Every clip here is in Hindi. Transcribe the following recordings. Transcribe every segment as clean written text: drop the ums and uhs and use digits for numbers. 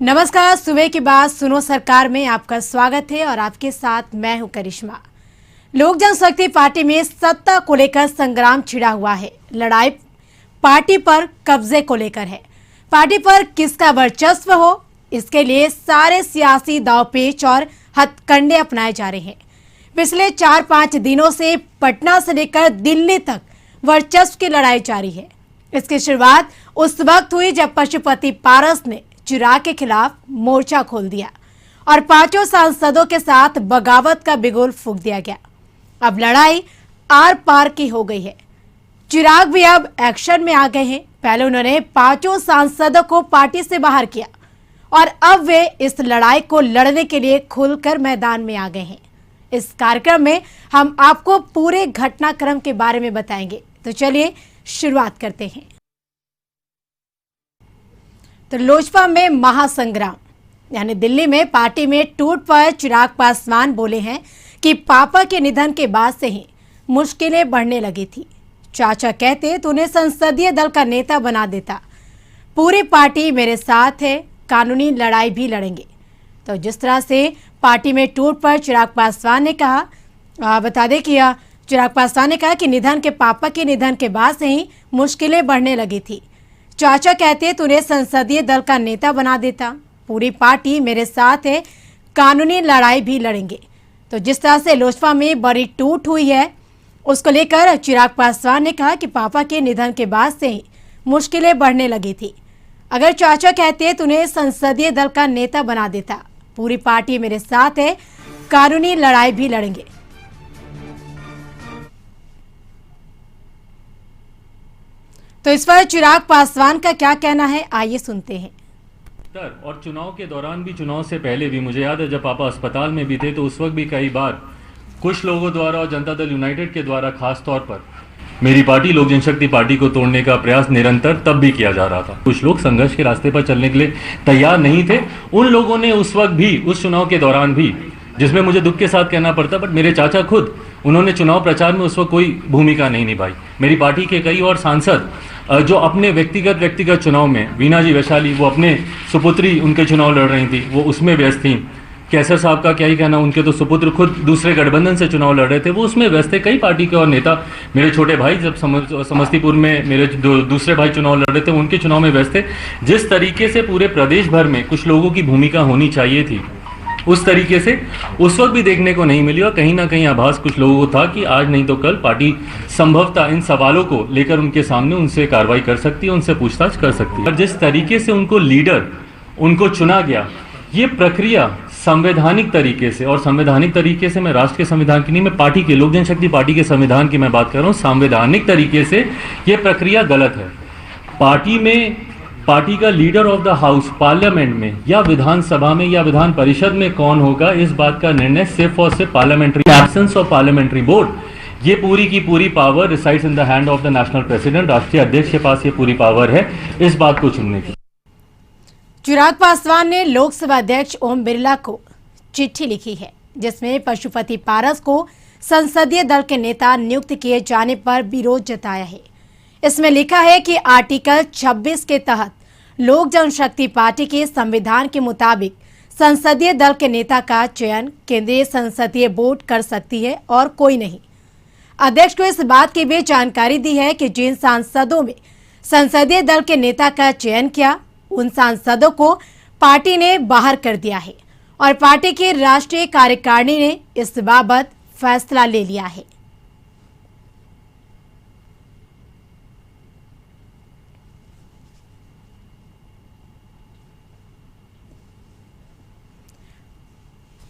नमस्कार, सुबह की बात सुनो सरकार में आपका स्वागत है और आपके साथ मैं हूं करिश्मा। लोक जनशक्ति पार्टी में सत्ता को लेकर संग्राम छिड़ा हुआ है। लड़ाई पार्टी पर कब्जे को लेकर है। पार्टी पर किसका वर्चस्व हो, इसके लिए सारे सियासी दांवपेच और हथकंडे अपनाए जा रहे हैं। पिछले 4-5 दिनों से पटना से लेकर दिल्ली तक वर्चस्व की लड़ाई जारी है। इसकी शुरुआत उस वक्त हुई जब पशुपति पारस ने चिराग के खिलाफ मोर्चा खोल दिया और 5 सांसदों के साथ बगावत का बिगुल फूंक दिया गया। अब लड़ाई आर पार की हो गई है। चिराग भी अब एक्शन में आ गए हैं। पहले उन्होंने 5 सांसदों को पार्टी से बाहर किया और अब वे इस लड़ाई को लड़ने के लिए खुलकर मैदान में आ गए हैं। इस कार्यक्रम में हम आपको पूरे घटनाक्रम के बारे में बताएंगे, तो चलिए शुरुआत करते हैं। तो लोजपा में महासंग्राम, यानी दिल्ली में पार्टी में टूट पर चिराग पासवान बोले हैं कि पापा के निधन के बाद से ही मुश्किलें बढ़ने लगी थी। चाचा कहते तो उन्हें संसदीय दल का नेता बना देता। पूरी पार्टी मेरे साथ है, कानूनी लड़ाई भी लड़ेंगे। तो जिस तरह से पार्टी में टूट पर चिराग पासवान ने कहा, बता दें कि चिराग पासवान ने कहा कि पापा के निधन के बाद से ही मुश्किलें बढ़ने लगी थी। चाचा कहते तो उन्हें संसदीय दल का नेता बना देता। पूरी पार्टी मेरे साथ है, कानूनी लड़ाई भी लड़ेंगे। तो जिस तरह से लोजपा में बड़ी टूट हुई है, उसको लेकर चिराग पासवान ने कहा कि पापा के निधन के बाद से ही मुश्किलें बढ़ने लगी थी। अगर चाचा कहते तो उन्हें संसदीय दल का नेता बना देता। पूरी पार्टी मेरे साथ है, कानूनी लड़ाई भी लड़ेंगे। तो इस पर चिराग पासवान का क्या कहना है, आइए सुनते हैं। और चुनाव के दौरान भी, चुनाव से पहले भी मुझे याद है जब पापा अस्पताल में भी थे तो उस वक्त भी कई बार कुछ लोगों द्वारा और जनता दल यूनाइटेड के द्वारा खास तौर पर मेरी पार्टी लोक जनशक्ति पार्टी को तोड़ने का प्रयास निरंतर तब भी किया जा रहा था। कुछ लोग संघर्ष के रास्ते पर चलने के लिए तैयार नहीं थे। उन लोगों ने उस वक्त भी, उस चुनाव के दौरान भी, जिसमें मुझे दुख के साथ कहना पड़ता, बट मेरे चाचा खुद, उन्होंने चुनाव प्रचार में उस वक्त कोई भूमिका नहीं निभाई। मेरी पार्टी के कई और सांसद जो अपने व्यक्तिगत चुनाव में, वीना जी वैशाली, वो अपने सुपुत्री उनके चुनाव लड़ रही थी, वो उसमें व्यस्त थी। कैसर साहब का क्या ही कहना, उनके तो सुपुत्र खुद दूसरे गठबंधन से चुनाव लड़ रहे थे, वो उसमें व्यस्त थे। कई पार्टी के और नेता, मेरे छोटे भाई जब समस्तीपुर में मेरे दूसरे भाई चुनाव लड़ रहे थे, उनके चुनाव में व्यस्त थे। जिस तरीके से पूरे प्रदेश भर में कुछ लोगों की भूमिका होनी चाहिए थी, उस तरीके से उस वक्त भी देखने को नहीं मिली। और कहीं ना कहीं आभास कुछ लोगों को था कि आज नहीं तो कल पार्टी संभवतः इन सवालों को लेकर उनके सामने उनसे कार्रवाई कर सकती है, उनसे पूछताछ कर सकती है। और जिस तरीके से उनको लीडर, उनको चुना गया, ये प्रक्रिया संवैधानिक तरीके से, और संवैधानिक तरीके से मैं राष्ट्र के संविधान की नहीं, मैं पार्टी के, लोक जनशक्ति पार्टी के संविधान की मैं बात कर रहा हूँ, संवैधानिक तरीके से ये प्रक्रिया गलत है। पार्टी में, पार्टी का leader of the house parliament में या विधानसभा में या विधान परिषद में कौन होगा, इस बात का निर्णय सिर्फ और सिर्फ parliamentary, absence of parliamentary board, ये पूरी की पूरी power resides in the hand of the national president. राष्ट्रीय अध्यक्ष के पास ये पूरी पावर है इस बात को चुनने की। चिराग पासवान ने लोकसभा अध्यक्ष ओम बिरला को चिट्ठी लिखी है, जिसमें पशुपति पारस को संसदीय दल के नेता नियुक्त किए जाने पर विरोध जताया है। इसमें लिखा है कि आर्टिकल 26 के तहत लोक जनशक्ति पार्टी के संविधान के मुताबिक संसदीय दल के नेता का चयन केंद्रीय संसदीय बोर्ड कर सकती है और कोई नहीं। अध्यक्ष को इस बात की भी जानकारी दी है कि जिन सांसदों में संसदीय दल के नेता का चयन किया, उन सांसदों को पार्टी ने बाहर कर दिया है और पार्टी की राष्ट्रीय कार्यकारिणी ने इस बाबत फैसला ले लिया है।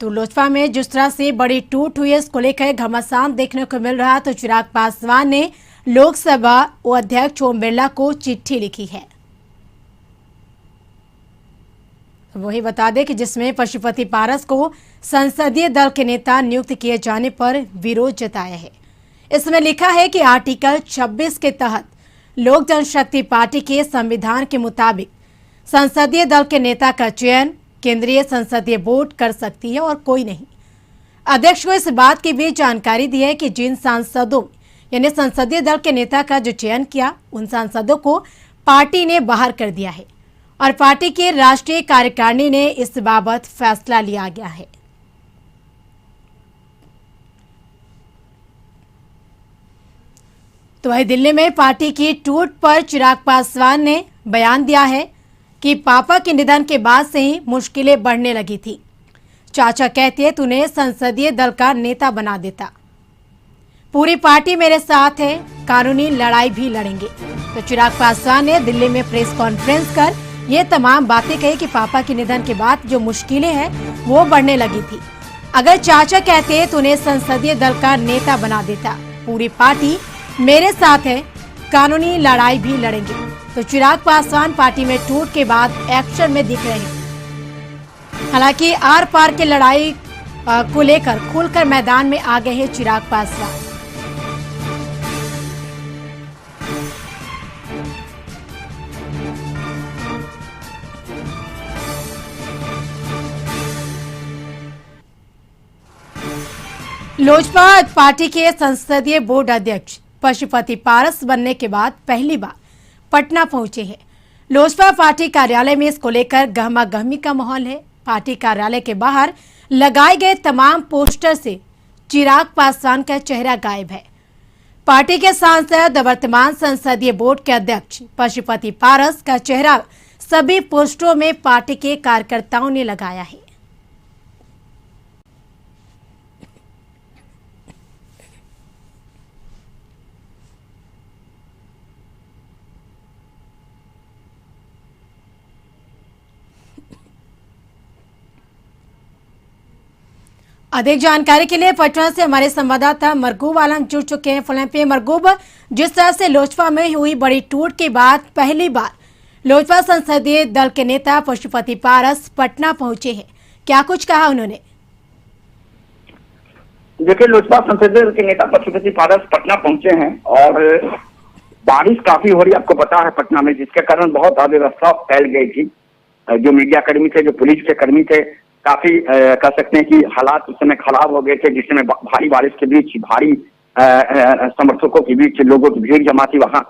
तो लोजपा में जिस तरह से बड़ी टूट हुई है, इसको लेकर घमासान देखने को मिल रहा। तो चिराग पासवान ने लोकसभा अध्यक्ष ओम बिरला को चिट्ठी लिखी है। वही बता दें कि जिसमें पशुपति पारस को संसदीय दल के नेता नियुक्त किए जाने पर विरोध जताया है। इसमें लिखा है कि आर्टिकल 26 के तहत लोक जनशक्ति पार्टी के संविधान के मुताबिक संसदीय दल के नेता का चयन केंद्रीय संसदीय बोर्ड कर सकती है और कोई नहीं। अध्यक्ष को इस बात की भी जानकारी दी है कि जिन सांसदों, यानी संसदीय दल के नेता का जो चयन किया, उन सांसदों को पार्टी ने बाहर कर दिया है और पार्टी के राष्ट्रीय कार्यकारिणी ने इस बाबत फैसला लिया गया है। तो वही दिल्ली में पार्टी की टूट पर चिराग पासवान ने बयान दिया है कि पापा के निधन के बाद से ही मुश्किलें बढ़ने लगी थी। चाचा कहते तूने संसदीय दल का नेता बना देता, पूरी पार्टी मेरे साथ है, कानूनी लड़ाई भी लड़ेंगे। तो चिराग पासवान ने दिल्ली में प्रेस कॉन्फ्रेंस कर ये तमाम बातें कही कि पापा के निधन के बाद जो मुश्किलें हैं वो बढ़ने लगी थी। अगर चाचा कहते तूने संसदीय दल का नेता बना देता, पूरी पार्टी मेरे साथ है, कानूनी लड़ाई भी लड़ेंगे। तो चिराग पासवान पार्टी में टूट के बाद एक्शन में दिख रहे हैं। हालांकि आर पार के लड़ाई को लेकर खुलकर मैदान में आ गए हैं चिराग पासवान। लोजपा पार्टी के संसदीय बोर्ड अध्यक्ष पशुपति पारस बनने के बाद पहली बार पटना पहुंचे हैं। लोजपा पार्टी कार्यालय में इसको लेकर गहमा गहमी का माहौल है। पार्टी कार्यालय के बाहर लगाए गए तमाम पोस्टर से चिराग पासवान का चेहरा गायब है। पार्टी के सांसद वर्तमान संसदीय बोर्ड के अध्यक्ष पशुपति पारस का चेहरा सभी पोस्टरों में पार्टी के कार्यकर्ताओं ने लगाया है। अधिक जानकारी के लिए पटना से हमारे संवाददाता मरगूब आलम जुड़ चुके हैं फोन पे। मरगूब, जिस तरह से लोजपा में हुई बड़ी टूट के बाद पहली बार लोजपा संसदीय दल के नेता पशुपति पारस पटना पहुंचे हैं, क्या कुछ कहा उन्होंने? देखिए, लोजपा संसदीय दल के नेता पशुपति पारस पटना पहुंचे हैं और बारिश काफी हो रही, आपको पता है पटना में, जिसके कारण बहुत अव्यवस्था फैल गई थी। जो मीडिया कर्मी थे, जो पुलिस के कर्मी थे, काफी कह सकते हैं कि हालात उस समय खराब हो गए थे, जिसमें भारी बारिश के बीच भारी समर्थकों के बीच लोगों की भीड़ जमा थी वहां।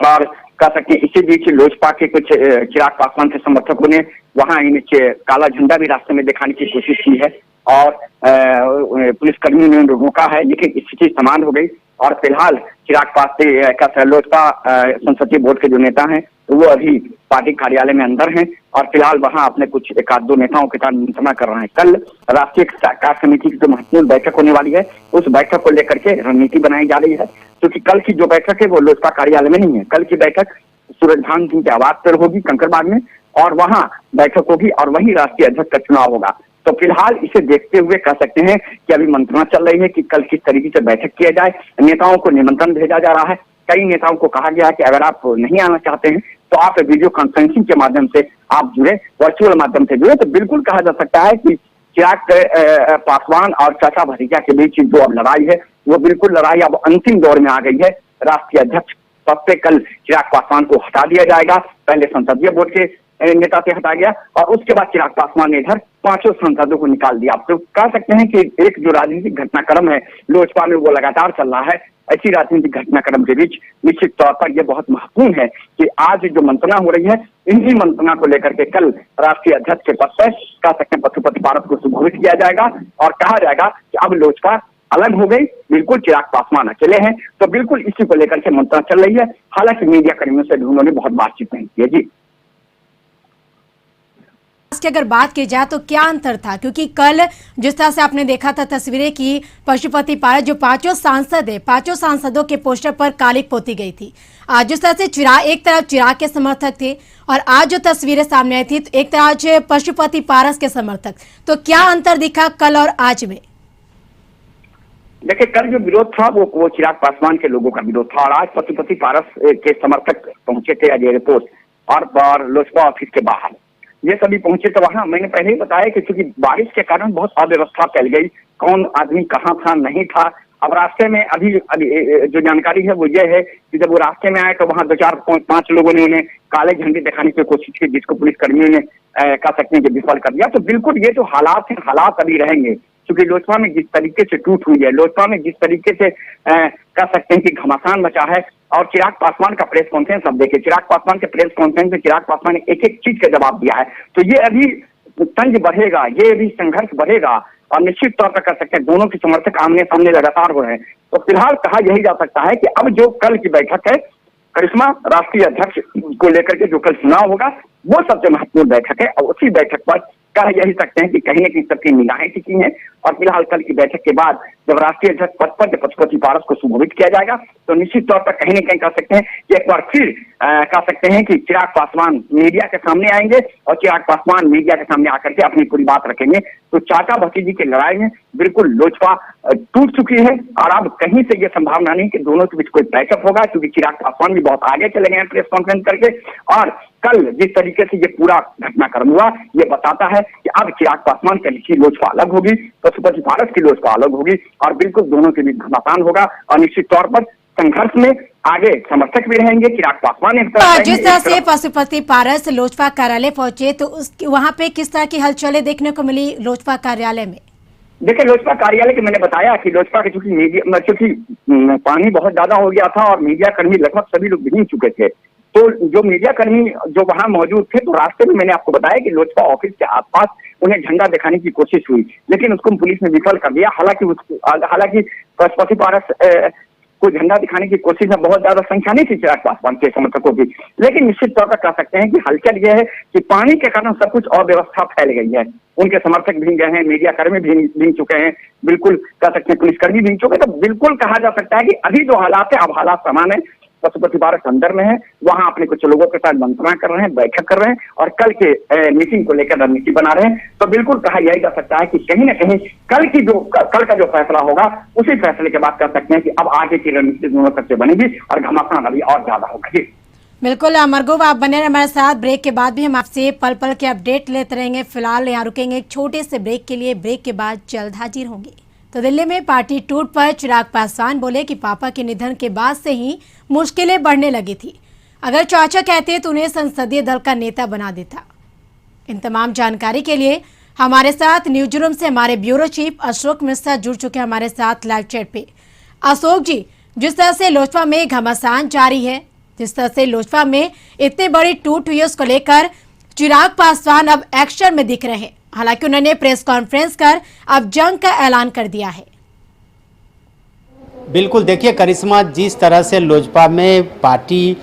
और कह सकते हैं इसी बीच लोजपा के कुछ चिराग पासवान के समर्थकों ने वहां नीचे काला झंडा भी रास्ते में दिखाने की कोशिश की है और पुलिसकर्मियों ने रोका है, लेकिन स्थिति समान हो गई। और फिलहाल चिराग पासवान लोजपा संसदीय बोर्ड के जो नेता हैं तो वो अभी पार्टी कार्यालय में अंदर हैं और फिलहाल वहां अपने कुछ एक आध दो नेताओं के साथ मंत्रणा कर रहे हैं। कल राष्ट्रीय कार्य समिति की जो महत्वपूर्ण बैठक होने वाली है, उस बैठक को लेकर के रणनीति बनाई जा रही है, क्योंकि कल की जो बैठक है वो लोजपा कार्यालय में नहीं है। कल की बैठक सूरजभान सिंह के आवास पर होगी कंकड़बाग में, और वहां बैठक होगी और वहीं राष्ट्रीय अध्यक्ष का चुनाव होगा। तो फिलहाल इसे देखते हुए कह सकते हैं कि अभी मंत्रणा चल रही है कि कल किस तरीके से बैठक किया जाए। नेताओं को निमंत्रण भेजा जा रहा है। कई नेताओं को कहा गया है कि अगर आप नहीं आना चाहते हैं तो आप वीडियो कॉन्फ्रेंसिंग के माध्यम से आप जुड़े, वर्चुअल माध्यम से जुड़े। तो बिल्कुल कहा जा सकता है कि चिराग पासवान और चाचा भतीजा के बीच जो अब लड़ाई है वो बिल्कुल लड़ाई अब अंतिम दौर में आ गई है। राष्ट्रीय अध्यक्ष पद से कल चिराग पासवान को हटा दिया जाएगा। पहले संसदीय बोर्ड के नेता से हटा गया और उसके बाद चिराग पासवान ने इधर पांचों सांसदों को निकाल दिया। आप तो कह सकते हैं कि एक जो राजनीतिक घटनाक्रम है लोजपा में वो लगातार चल रहा है। ऐसी राजनीतिक घटनाक्रम के बीच निश्चित तौर पर यह बहुत महत्वपूर्ण है कि आज जो मंत्रणा हो रही है, इन्हीं मंत्रणा को लेकर के कल राष्ट्रीय अध्यक्ष के पद पर कह सकते हैं पशुपति पारस को संबोधित किया जाएगा और कहा जाएगा कि अब लोजपा अलग हो गई, बिल्कुल चिराग पासवान अकेले हैं। तो बिल्कुल इसी को लेकर के मंत्रणा चल रही है। हालांकि मीडिया कर्मियों से भी उन्होंने बहुत बातचीत नहीं की है। जी, की अगर बात की जाए तो क्या अंतर था, क्योंकि कल जिस तरह से आपने देखा था तस्वीरें की पशुपति पारस जो पांचों सांसद है, पांचों सांसदों के पोस्टर पर कालिक पोती गई थी। आज जिस तरह से चिराग, एक तरफ चिराग के समर्थक थे और आज जो तस्वीरें सामने आई थी तो एक तरफ पशुपति पारस के समर्थक, तो क्या अंतर दिखा कल और आज में? देखिए, कल जो विरोध था वो चिराग पासवान के लोगों का विरोध था और आज पशुपति पारस के समर्थक पहुंचे थे अजय रिपोर्ट और लोजपा ऑफिस के बाहर ये सभी पहुंचे। तो वहां मैंने पहले ही बताया कि क्योंकि बारिश के कारण बहुत अव्यवस्था फैल गई, कौन आदमी कहाँ था नहीं था, अब रास्ते में अभी जो जानकारी है वो ये है कि जब वो रास्ते में आए तो वहां 2-4-5 लोगों ने उन्हें काले झंडे दिखाने की कोशिश की, जिसको पुलिस कर्मियों ने कह सकते हैं कि विफल कर दिया। तो बिल्कुल ये जो हालात हैं, हालात अभी रहेंगे, क्योंकि लोजपा में जिस तरीके से टूट हुई है, लोजपा में जिस तरीके से कह सकते हैं कि घमासान मचा है। और चिराग पासवान का प्रेस कॉन्फ्रेंस अब देखिए, चिराग पासवान के प्रेस कॉन्फ्रेंस में चिराग पासवान ने एक एक चीज का जवाब दिया है। तो ये अभी तंज बढ़ेगा, ये अभी संघर्ष बढ़ेगा और निश्चित तौर पर कर सकते हैं दोनों के समर्थक आमने सामने लगातार हो रहे हैं। तो फिलहाल कहा यही जा सकता है कि अब जो कल की बैठक है, करिश्मा राष्ट्रीय अध्यक्ष को लेकर के जो कल चुनाव होगा, वो सबसे महत्वपूर्ण बैठक है। और उसी बैठक पर कह यही सकते हैं कि कहीं न कहीं सबकी निगाहें टिकी हैं। और फिलहाल कल की बैठक के बाद जब राष्ट्रीय अध्यक्ष पद पर पशुपति पारस को संबोधित किया जाएगा, तो निश्चित तौर पर कहीं न कहीं कह सकते हैं कि एक बार फिर कह सकते हैं कि चिराग पासवान मीडिया के सामने आएंगे और चिराग पासवान मीडिया के सामने आकर के अपनी पूरी बात रखेंगे। तो चाचा भतीजी की लड़ाई में बिल्कुल लोजपा टूट चुकी है और अब कहीं से ये संभावना नहीं कि दोनों के बीच कोई पैचअप होगा, क्योंकि चिराग पासवान भी बहुत आगे चले गए हैं प्रेस कॉन्फ्रेंस करके। और कल जिस तरीके से ये पूरा घटनाक्रम हुआ, ये बताता है कि अब चिराग पासवान की लोजपा अलग होगी, पशुपति पारस की लोजपा अलग होगी और बिल्कुल दोनों के बीच घमासान होगा। और निश्चित तौर पर संघर्ष में आगे समर्थक भी रहेंगे। चिराग पासवान जिस तरह से पशुपति पारस लोजपा कार्यालय पहुंचे, तो वहां पे किस तरह की हलचलें देखने को मिली लोजपा कार्यालय में? देखिए, लोजपा कार्यालय के मैंने बताया कि लोजपा के चूंकि पानी बहुत ज्यादा हो गया था और मीडिया कर्मी लगभग सभी लोग भीग चुके थे, तो जो मीडिया कर्मी जो वहां मौजूद थे, तो रास्ते में मैंने आपको बताया कि लोजपा ऑफिस के आसपास उन्हें झंडा दिखाने की कोशिश हुई, लेकिन उसको पुलिस ने विफल कर दिया। हालांकि पशुपति पारस को झंडा दिखाने की कोशिश में बहुत ज्यादा संख्या नहीं थी चिराग पासवान के समर्थकों की, लेकिन निश्चित तौर पर कह सकते हैं कि हलचल यह है कि पानी के कारण सब कुछ अव्यवस्था फैल गई है। उनके समर्थक भीग गए हैं, मीडिया कर्मी भीग चुके हैं, बिल्कुल कह सकते हैं पुलिसकर्मी भीग चुके हैं। तो बिल्कुल कहा जा सकता है कि अभी जो हालात है, अब हालात समान है। पशुपति पारस अंदर में है, वहां अपने कुछ लोगों के साथ मंत्रणा कर रहे हैं, बैठक कर रहे हैं और कल के मीटिंग को लेकर रणनीति बना रहे हैं। तो बिल्कुल कहा यही जा सकता है कि कहीं ना कहीं कल का जो फैसला होगा, उसी फैसले के बाद कह सकते हैं कि अब आगे की रणनीति दोनों तरफ से बनेगी और घमासान अभी और ज्यादा होगा। जी बिल्कुल मरगूब, आप बने रहे हमारे साथ। ब्रेक के बाद भी हम आपसे पल पल के अपडेट लेते रहेंगे। फिलहाल यहाँ रुकेंगे एक छोटे से ब्रेक के लिए। ब्रेक के बाद जल्द हाजिर होंगे। तो दिल्ली में पार्टी टूट पर चिराग पासवान बोले कि पापा के निधन के बाद से ही मुश्किलें बढ़ने लगी थी। अगर चाचा कहते तो उन्हें संसदीय दल का नेता बना देता। इन तमाम जानकारी के लिए हमारे साथ न्यूज रूम से हमारे ब्यूरो चीफ अशोक मिश्रा जुड़ चुके हैं हमारे साथ लाइव चैट पे। अशोक जी, जिस तरह से लोजपा में घमासान जारी है, जिस तरह से लोजपा में इतनी बड़ी टूट हुई है, उसको लेकर चिराग पासवान अब एक्शन में दिख रहे हैं। हालांकि उन्होंने प्रेस कॉन्फ्रेंस कर अब जंग का ऐलान कर दिया है। बिल्कुल, देखिए करिश्मा, जिस तरह से लोजपा में पार्टी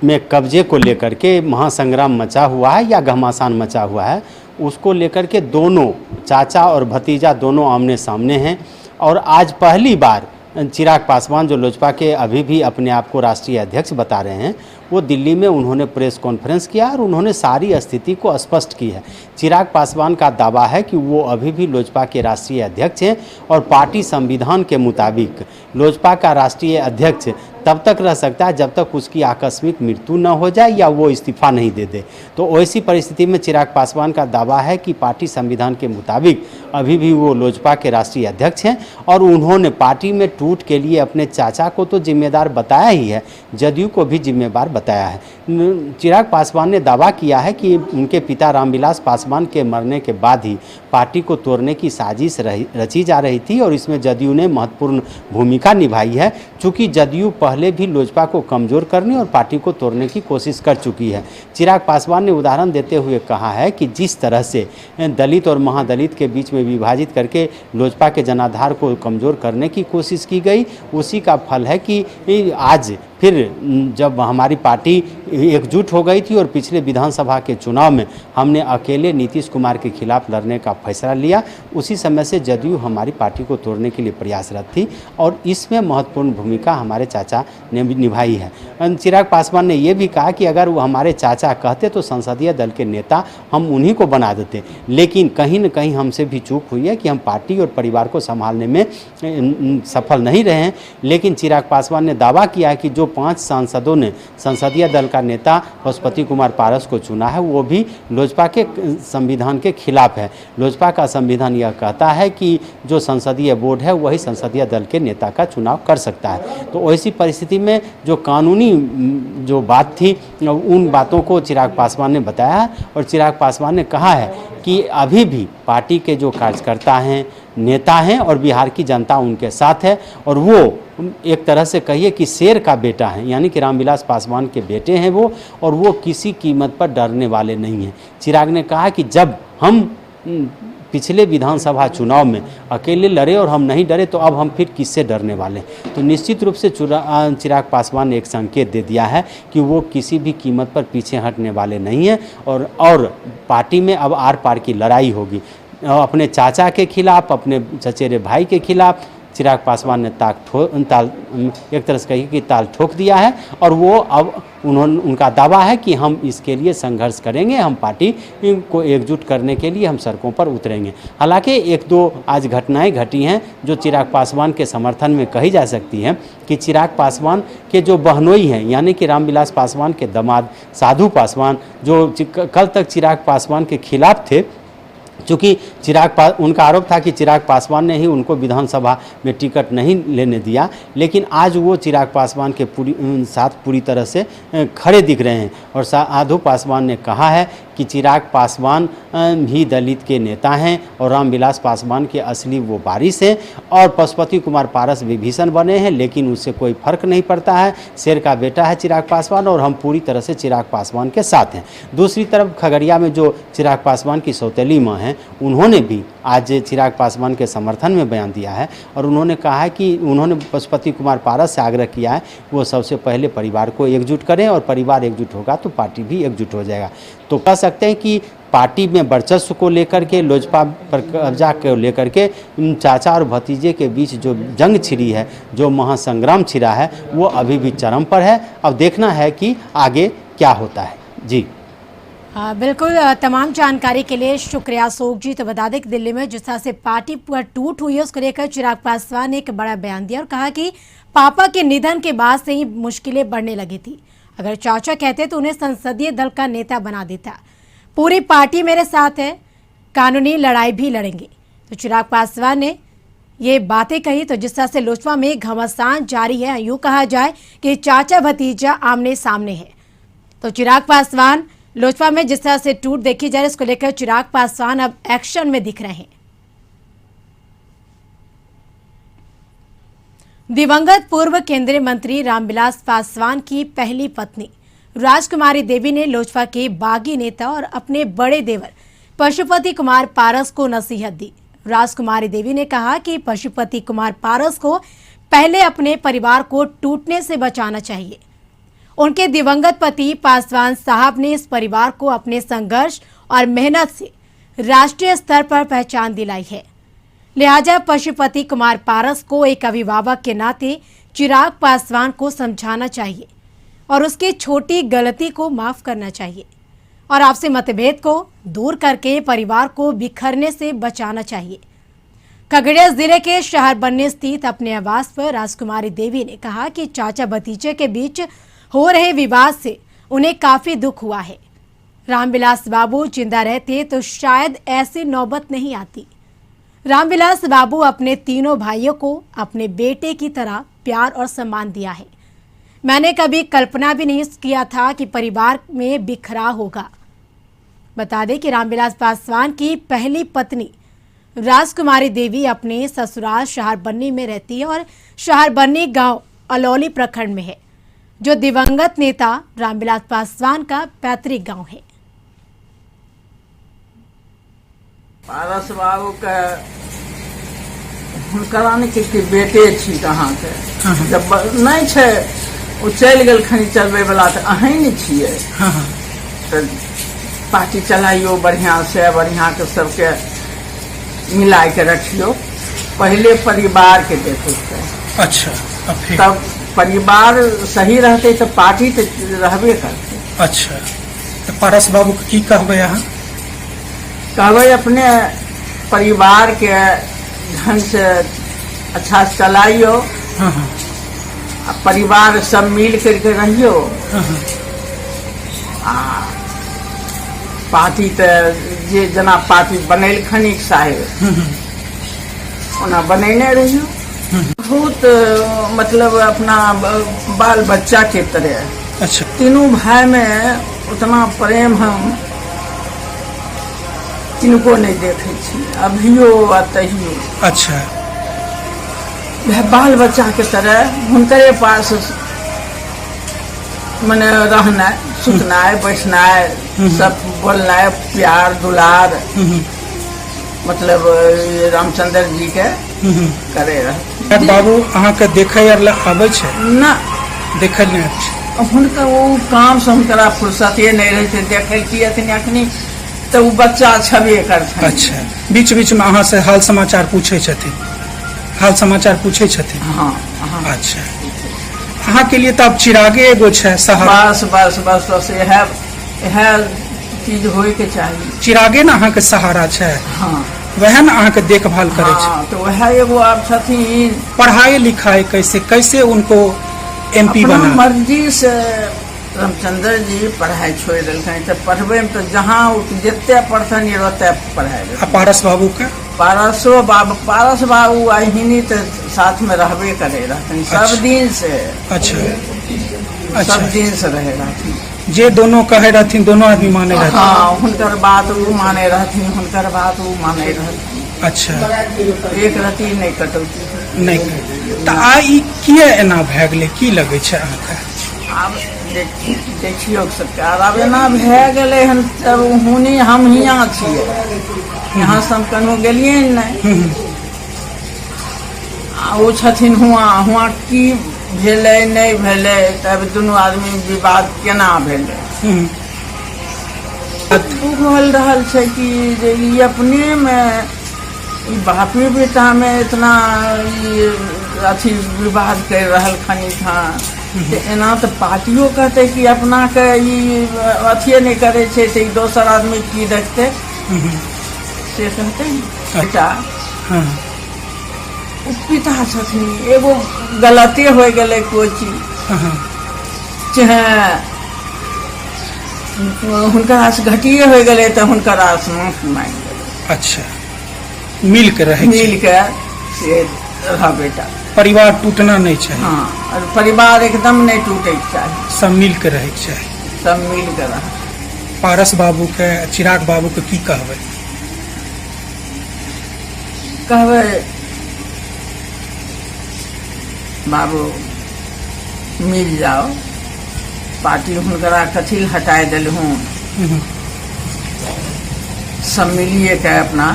में कब्जे को लेकर के महासंग्राम मचा हुआ है या घमासान मचा हुआ है, उसको लेकर के दोनों चाचा और भतीजा दोनों आमने सामने हैं। और आज पहली बार चिराग पासवान, जो लोजपा के अभी भी अपने आप को राष्ट्रीय अध्यक्ष बता रहे हैं, वो दिल्ली में उन्होंने प्रेस कॉन्फ्रेंस किया और उन्होंने सारी स्थिति को स्पष्ट की है। चिराग पासवान का दावा है कि वो अभी भी लोजपा के राष्ट्रीय अध्यक्ष हैं और पार्टी संविधान के मुताबिक लोजपा का राष्ट्रीय अध्यक्ष तब तक रह सकता है जब तक उसकी आकस्मिक मृत्यु न हो जाए या वो इस्तीफा नहीं दे दे। तो ऐसी परिस्थिति में चिराग पासवान का दावा है कि पार्टी संविधान के मुताबिक अभी भी वो लोजपा के राष्ट्रीय अध्यक्ष हैं और उन्होंने पार्टी में टूट के लिए अपने चाचा को तो जिम्मेदार बताया ही है, जदयू को भी जिम्मेदार बताया है। चिराग पासवान ने दावा किया है कि उनके पिता रामविलास पासवान के मरने के बाद ही पार्टी को तोड़ने की साजिश रची जा रही थी और इसमें जदयू ने महत्वपूर्ण भूमिका निभाई है, चूँकि जदयू पहले भी लोजपा को कमज़ोर करने और पार्टी को तोड़ने की कोशिश कर चुकी है। चिराग पासवान ने उदाहरण देते हुए कहा है कि जिस तरह से दलित और महादलित के बीच में विभाजित करके लोजपा के जनाधार को कमज़ोर करने की कोशिश की गई, उसी का फल है कि आज फिर जब हमारी पार्टी एकजुट हो गई थी और पिछले विधानसभा के चुनाव में हमने अकेले नीतीश कुमार के खिलाफ लड़ने का फैसला लिया, उसी समय से जदयू हमारी पार्टी को तोड़ने के लिए प्रयासरत थी और इसमें महत्वपूर्ण भूमिका हमारे चाचा ने भी निभाई है। चिराग पासवान ने यह भी कहा कि अगर वो हमारे चाचा कहते तो संसदीय दल के नेता हम उन्हीं को बना देते, लेकिन कहीं न कहीं हमसे भी चूक हुई है कि हम पार्टी और परिवार को संभालने में सफल नहीं रहे हैं। लेकिन चिराग पासवान ने दावा किया है कि जो 5 सांसदों ने संसदीय दल का नेता पशुपति कुमार पारस को चुना है वो भी लोजपा के संविधान के खिलाफ है। लोजपा का संविधान यह कहता है कि जो संसदीय बोर्ड है वही संसदीय दल के नेता का चुनाव कर सकता है। तो ऐसी परिस्थिति में जो कानूनी जो बात थी उन बातों को चिराग पासवान ने बताया और चिराग पासवान ने कहा है कि अभी भी पार्टी के जो कार्यकर्ता हैं, नेता हैं और बिहार की जनता उनके साथ है और वो एक तरह से कहिए कि शेर का बेटा है, यानी कि रामविलास पासवान के बेटे हैं वो, और वो किसी कीमत पर डरने वाले नहीं हैं। चिराग ने कहा कि जब हम पिछले विधानसभा चुनाव में अकेले लड़े और हम नहीं डरे तो अब हम फिर किससे डरने वाले। तो निश्चित रूप से चिराग पासवान ने एक संकेत दे दिया है कि वो किसी भी कीमत पर पीछे हटने वाले नहीं हैं और पार्टी में अब आर पार की लड़ाई होगी। अपने चाचा के खिलाफ, अपने चचेरे भाई के खिलाफ चिराग पासवान ने एक तरह से कहिए कि ताल ठोक दिया है और वो अब उनका दावा है कि हम इसके लिए संघर्ष करेंगे, हम पार्टी को एकजुट करने के लिए हम सड़कों पर उतरेंगे। हालांकि एक दो आज घटनाएं घटी हैं जो चिराग पासवान के समर्थन में कही जा सकती हैं कि चिराग पासवान के जो बहनोई हैं यानी कि रामविलास पासवान के दामाद साधु पासवान जो कल तक चिराग पासवान के खिलाफ थे, चूँकि उनका आरोप था कि चिराग पासवान ने ही उनको विधानसभा में टिकट नहीं लेने दिया, लेकिन आज वो चिराग पासवान के साथ पूरी तरह से खड़े दिख रहे हैं। और साधु पासवान ने कहा है कि चिराग पासवान भी दलित के नेता हैं और रामविलास पासवान के असली वो वारिस हैं और पशुपति कुमार पारस विभीषण बने हैं, लेकिन उससे कोई फर्क नहीं पड़ता है। शेर का बेटा है चिराग पासवान और हम पूरी तरह से चिराग पासवान के साथ हैं। दूसरी तरफ खगड़िया में जो चिराग पासवान की सौतेली माँ हैं उन्होंने भी आज चिराग पासवान के समर्थन में बयान दिया है और उन्होंने कहा है कि उन्होंने पशुपति कुमार पारस से आग्रह किया है वो सबसे पहले परिवार को एकजुट करें और परिवार एकजुट होगा तो पार्टी भी एकजुट हो जाएगा। तो कह सकते हैं कि पार्टी में वर्चस्व को लेकर के, लोजपा पर कब्जा को लेकर के चाचा और भतीजे के बीच जो जंग छिड़ी है, जो महासंग्राम छिड़ा है, वो अभी भी चरम पर है। अब देखना है कि आगे क्या होता है। जी बिल्कुल, तमाम जानकारी के लिए शुक्रिया अशोक जी। तो बता दें कि दिल्ली में जिस तरह से पार्टी पर टूट हुई है उसको लेकर चिराग पासवान ने एक बड़ा बयान दिया और कहा कि पापा के निधन के बाद से ही मुश्किलें बढ़ने लगी थी। अगर चाचा कहते तो उन्हें संसदीय दल का नेता बना देता। पूरी पार्टी मेरे साथ है, कानूनी लड़ाई भी लड़ेंगे। तो चिराग पासवान ने ये बातें कही। तो जिस तरह से लोजपा में घमासान जारी है, यूँ कहा जाए कि चाचा भतीजा आमने सामने है। तो चिराग पासवान लोजपा में जिस तरह से टूट देखी जा रही है उसको लेकर चिराग पासवान अब एक्शन में दिख रहे हैं। दिवंगत पूर्व केंद्रीय मंत्री रामविलास पासवान की पहली पत्नी राजकुमारी देवी ने लोजपा के बागी नेता और अपने बड़े देवर पशुपति कुमार पारस को नसीहत दी। राजकुमारी देवी ने कहा कि पशुपति कुमार पारस को पहले अपने परिवार को टूटने से बचाना चाहिए। उनके दिवंगत पति पासवान साहब ने इस परिवार को अपने संघर्ष और मेहनत से राष्ट्रीय स्तर पर पहचान दिलाई है। लिहाजा पशुपति कुमार पारस को एक अभिभावक के नाते चिराग पासवान को समझाना चाहिए और उसकी छोटी गलती को माफ करना चाहिए और आपसी मतभेद को दूर करके परिवार को बिखरने से बचाना चाहिए। खगड़िया जिले के शहर बनने स्थित अपने आवास पर राजकुमारी देवी ने कहा कि चाचा भतीजे के बीच हो रहे विवाद से उन्हें काफी दुख हुआ है। रामविलास बाबू जिंदा रहते तो शायद ऐसी नौबत नहीं आती। रामविलास बाबू अपने तीनों भाइयों को अपने बेटे की तरह प्यार और सम्मान दिया है। मैंने कभी कल्पना भी नहीं किया था कि परिवार में बिखराव होगा। बता दें कि रामविलास पासवान की पहली पत्नी राजकुमारी देवी अपने ससुराल शहरबन्नी में रहती है और शहरबन्नी गांव अलौली प्रखंड में है, जो दिवंगत नेता रामविलास पासवान का पैतृक गांव है। पारस बाबू के हुनकरा के बेटे छी कहाँ के जब नहीं छे वो चल गल खनी चलबे वाला तो अहीं नहीं छिए। तो पार्टी चलाइयो बढ़िया से, बढ़िया के सबके मिला के रखियो। पहले परिवार के देखो। अच्छा, तब परिवार सही रहते तो पार्टी तो रहबे करते। अच्छा, तो पारस बाबू की कहबे यहाँ? कहबे अपने परिवार के ढंग से अच्छा से चलाइयो। परिवार सब मिल करके रहियो। आ पार्टी तो जे जना पार्टी बनेलखन एक साहेब ओना बनेने रहियो। बहुत मतलब अपना बाल बच्चा के तरह। अच्छा। तीनों भाई में उतना प्रेम हम किनको नहीं देखे छी, अभियो आ तहियो। अच्छा। वह बाल बच्चा के तरह हुनकरे पास मने रहना, सुतना, बैठना, सब बोलना, प्यार दुलार मतलब ये रामचंद्र जी के करे रह। बाबू अहाँ के देखे आर आबे छै ना देखे नहीं आबै छै? हुनका वो काम से हुनकरा फुर्सते नहीं रहे थे देखे की अखनी तो वो बच्चा छबे करते। अच्छा। बीच बीच में अहाँ से हाल समाचार पूछे छथिन? हाल समाचार पूछे छथिन? हाँ हाँ। अच्छा। अहाँ के लिए तो अब चिरागे एगो छै सहारा। बस बस बस बस यह चीज होए के चाहिए। चिरागे न अहाँ के सहारा छै। हाँ वह न अहाँ के देखभाल करे छै। हाँ, तो वह एगो आप छथिन। पढ़ाई लिखाई कैसे कैसे उनको एमपी अपना बना? मर्जी से रामचंद्र जी पढ़ाई छोड़ दिलखिन तो पढ़बे में तो जहाँ जितने पढ़थन ओते पढ़ाई। पारस बाबू के? पारस बाबू अहिनी तो साथ में रहबे करे रहथिन सब दिन से। अच्छा। सब दिन से रहे रहथिन। जे दोनों कहे रहथिन दोनों आदमी माने रहथिन? हाँ, हुनकर बात वो माने रहथिन, हुनकर बात वो माने रहथिन। अच्छा। एक रति नहीं कटौती नहीं तो आई किए एना भए गेलै की लगे छै अहाँके? आब देखियो सरकार आब एना भए गेलै हन तब हुनी हम हियाँ छियै, यहाँ से हम कनो गेलियै नहीं। आ ओ छथिन हुआं की भेलै नहीं भेलै तब दुनू आदमी विवाद केना भेलै। होल रहल छै कि जे ई अपने में ई बापे बेटा में इतना अथी विवाद कर रहल खनी था। एना तो पार्टियों कहते कि अपना के अथिये नहीं करे छे तो दोसर आदमी की देखते से कहते बेटा। हाँ। पिता छथिन एगो गलती हो गए कोई चीज चाहे हुनका से घटिए हो गए तो हुनकर माफी मांग गए। अच्छा। मिल के रहे मिल के से रह बेटा। परिवार टूटना नहीं चाहिए। हाँ, और परिवार एकदम नहीं टूटे के चाहिए, सब मिल के रहे के चाहिए। सब मिल के रह। पारस बाबू के चिराग बाबू के की कहबै? कहबै बाबू मिल जाओ, पार्टी हुनकरा कथी हटाए दिलहूँ, सब मिलिए के अपना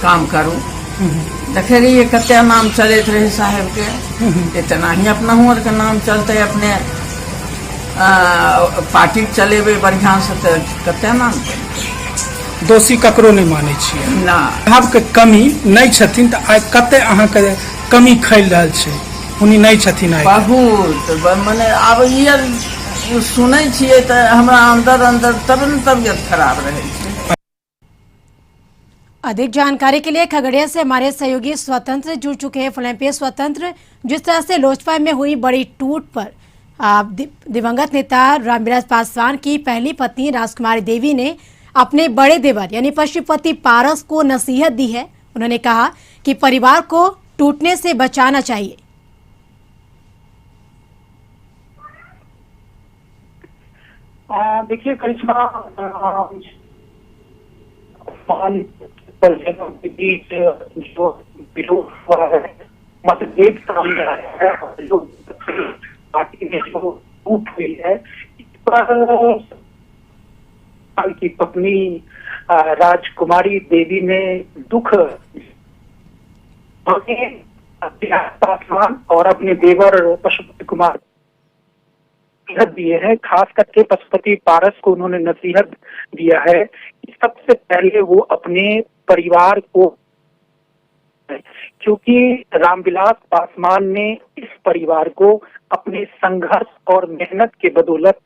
काम करूँ। देखे रहिए कते नाम चलते रहे साहेब के, इतना ही अपना हुआ के नाम चलते अपने पार्टी चलेबे बढ़िया से तो कते नाम चलते। दोषी ककरो नहीं माने छियै ना। अहाँके कमी नहीं छथिन तो आइ कते अहाँके कमी खैल रहल छै? उनी नहीं छथिन आइ बहुत मने आब ये सुनै छियै तो हमरा अंदर अंदर तब न तबियत खराब रहे छै। अधिक जानकारी के लिए खगड़िया से हमारे सहयोगी स्वतंत्र जुड़ चुके हैं फोन पे। स्वतंत्र, जिस तरह से लोजपा में हुई बड़ी टूट पर दिवंगत नेता रामविलास पासवान की पहली पत्नी राजकुमारी देवी ने अपने बड़े देवर यानी पशुपति पारस को नसीहत दी है। उन्होंने कहा कि परिवार को टूटने से बचाना चाहिए। देखिए करिश्मा, के बीच जो विरोध हुआ है, मतभेद सामने आया है और जो पार्टी में जो टूट हुई है, इस पर की पत्नी राजकुमारी देवी ने दुख पासवान और अपने देवर पशुपति कुमार नसीहत दिए हैं। खास करके पशुपति पारस को उन्होंने नसीहत दिया है कि सबसे पहले वो अपने परिवार को, क्योंकि रामविलास पासवान ने इस परिवार को अपने संघर्ष और मेहनत के बदौलत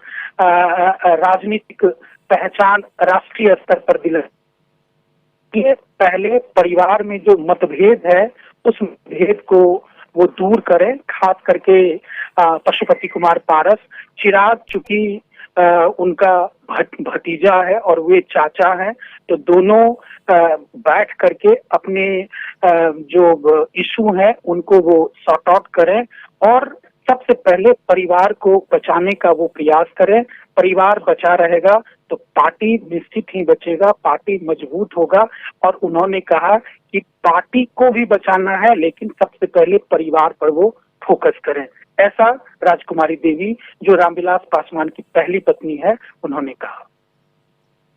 राजनीतिक पहचान राष्ट्रीय स्तर पर दिलाई। पहले परिवार में जो मतभेद है उस मतभेद को वो दूर करें। खास करके पशुपति कुमार पारस, चिराग चूंकि उनका भतीजा है और वे चाचा हैं, तो दोनों बैठ करके अपने जो इशू हैं उनको वो सॉर्ट आउट करें और सबसे पहले परिवार को बचाने का वो प्रयास करें। परिवार बचा रहेगा तो पार्टी निश्चित ही बचेगा, पार्टी मजबूत होगा। और उन्होंने कहा कि पार्टी को भी बचाना है लेकिन सबसे पहले परिवार पर वो फोकस करें। ऐसा राजकुमारी देवी, जो रामविलास पासवान की पहली पत्नी है, उन्होंने कहा।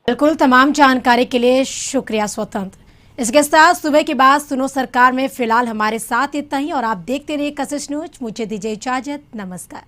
बिल्कुल, तमाम जानकारी के लिए शुक्रिया स्वतंत्र। इसके साथ सुबह के बाद सुनो सरकार में फिलहाल हमारे साथ इतना ही और आप देखते रहिए कशिश न्यूज। मुझे दीजिए इजाजत, नमस्कार।